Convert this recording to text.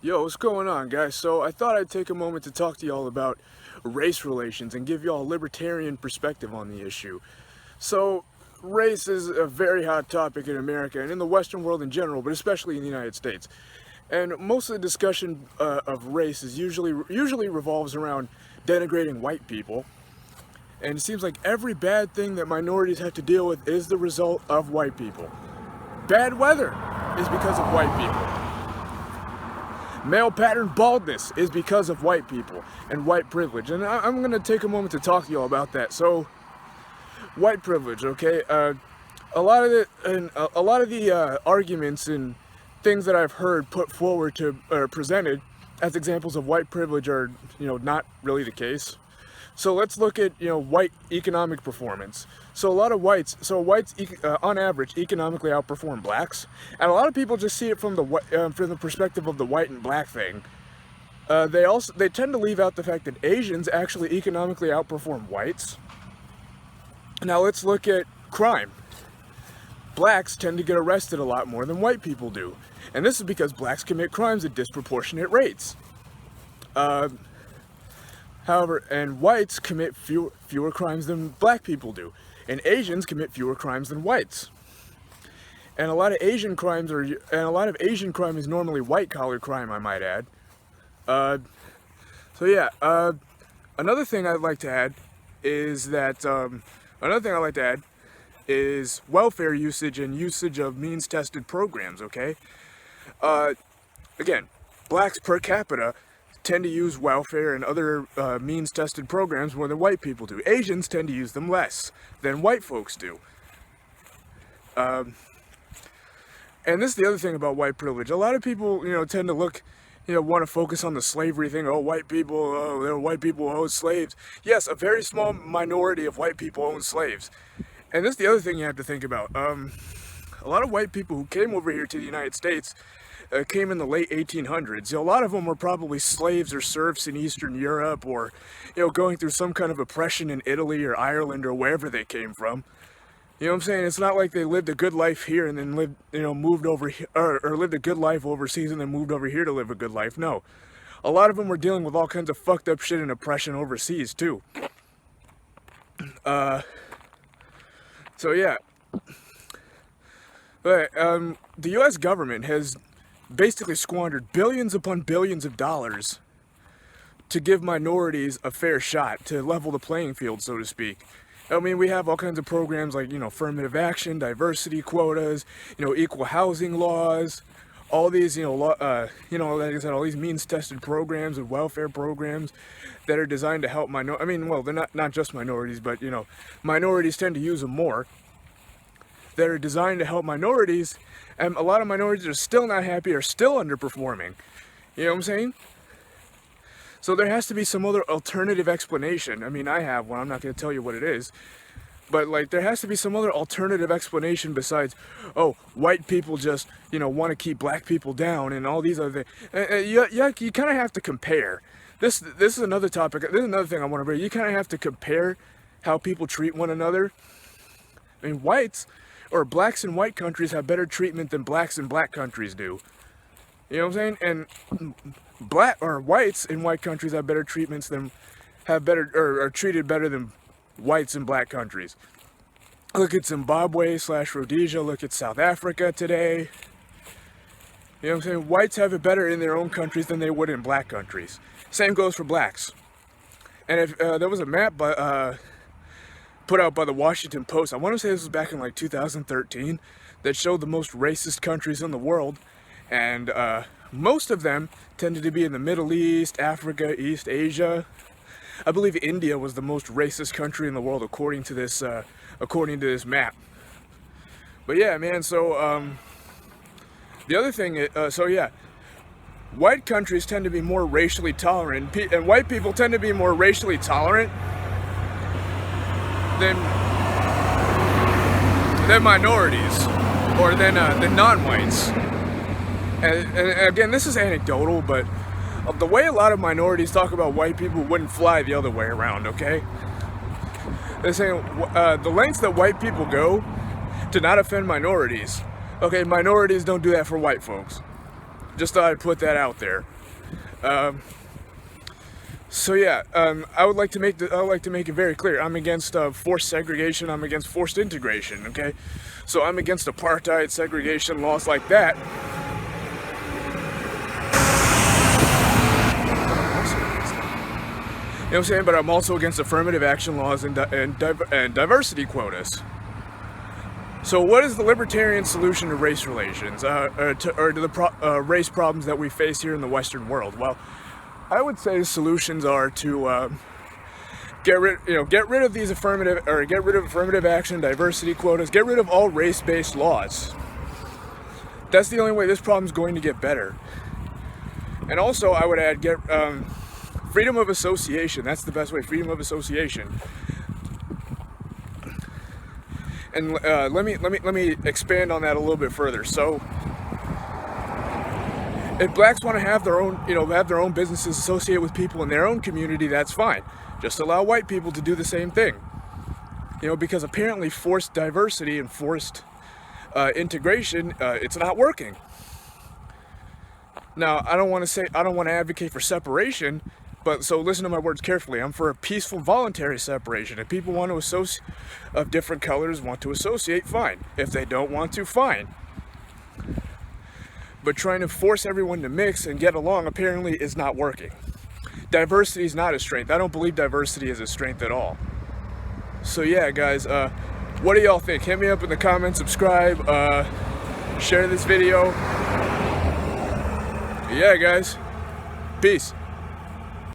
Yo, what's going on, guys? So I thought I'd take a moment to talk to y'all about race relations and give y'all a libertarian perspective on the issue. So, race is a very hot topic in America and in the Western world in general, but especially in the United States. And most of the discussion of race is usually revolves around denigrating white people. And it seems like every bad thing that minorities have to deal with is the result of white people. Bad weather is because of white people. Male pattern baldness is because of white people and white privilege, and I'm gonna take a moment to talk to y'all about that. So, white privilege, okay? A lot of the arguments and things that I've heard put forward to presented as examples of white privilege are, not really the case. So let's look at, white economic performance. So whites on average economically outperform blacks, and a lot of people just see it from the perspective of the white and black thing. They tend to leave out the fact that Asians actually economically outperform whites. Now let's look at crime. Blacks tend to get arrested a lot more than white people do, and this is because blacks commit crimes at disproportionate rates. However, and whites commit fewer crimes than black people do, and Asians commit fewer crimes than whites. And a lot of Asian crime is normally white-collar crime, I might add. Another thing I'd like to add is welfare usage and usage of means-tested programs. Okay, again, blacks per capita tend to use welfare and other means-tested programs more than white people do. Asians tend to use them less than white folks do. And this is the other thing about white privilege. A lot of people, tend to want to focus on the slavery thing. White people own slaves. Yes, a very small minority of white people own slaves. And this is the other thing you have to think about. A lot of white people who came over here to the United States came in the late 1800s. A lot of them were probably slaves or serfs in Eastern Europe, or going through some kind of oppression in Italy or Ireland or wherever they came from. You know what I'm saying? It's not like they lived a good life here and then moved over here, or lived a good life overseas and then moved over here to live a good life. No, a lot of them were dealing with all kinds of fucked up shit and oppression overseas too. So yeah. But the U.S. government has basically squandered billions upon billions of dollars to give minorities a fair shot, to level the playing field, so to speak. I mean, we have all kinds of programs like, affirmative action, diversity quotas, equal housing laws, all these, like I said, all these means-tested programs and welfare programs that are designed to help they're not just minorities, but, minorities tend to use them more, that are designed to help minorities, and a lot of minorities are still not happy or still underperforming. You know what I'm saying? So there has to be some other alternative explanation. I mean, I have one. I'm not going to tell you what it is. But, there has to be some other alternative explanation besides, white people just, want to keep black people down and all these other things. You kind of have to compare. This is another topic. This is another thing I want to bring. You kind of have to compare how people treat one another. I mean, blacks in white countries have better treatment than blacks in black countries do. You know what I'm saying? And whites in white countries have better treatments are treated better than whites in black countries. Look at Zimbabwe/Rhodesia, look at South Africa today. You know what I'm saying? Whites have it better in their own countries than they would in black countries. Same goes for blacks. And if there was a map put out by the Washington Post, I want to say this was back in 2013, that showed the most racist countries in the world, and most of them tended to be in the Middle East, Africa, East Asia. I believe India was the most racist country in the world according to this map. But yeah, man, so the other thing is, white countries tend to be more racially tolerant, and white people tend to be more racially tolerant than minorities, or than non-whites. And again, this is anecdotal, but the way a lot of minorities talk about white people wouldn't fly the other way around, okay? They're saying the lengths that white people go to not offend minorities. Okay, minorities don't do that for white folks. Just thought I'd put that out there. So yeah, I would like to make it very clear. I'm against forced segregation. I'm against forced integration. Okay, so I'm against apartheid, segregation, laws like that. You know what I'm saying? But I'm also against affirmative action laws and diversity quotas. So what is the libertarian solution to race relations, or to the race problems that we face here in the Western world? Well, I would say the solutions are to get rid of these affirmative action, diversity quotas, get rid of all race-based laws. That's the only way this problem is going to get better. And also, I would add freedom of association. That's the best way. Freedom of association. And let me expand on that a little bit further. So, if blacks want to have their own businesses associated with people in their own community, that's fine. Just allow white people to do the same thing. Because apparently forced diversity and forced integration, it's not working. Now, I don't want to advocate for separation, but so listen to my words carefully. I'm for a peaceful, voluntary separation. If people want to associate, of different colors want to associate, fine. If they don't want to, fine. But trying to force everyone to mix and get along apparently is not working. Diversity is not a strength. I don't believe diversity is a strength at all. So yeah, guys, what do y'all think? Hit me up in the comments, subscribe, share this video. Yeah, guys, peace.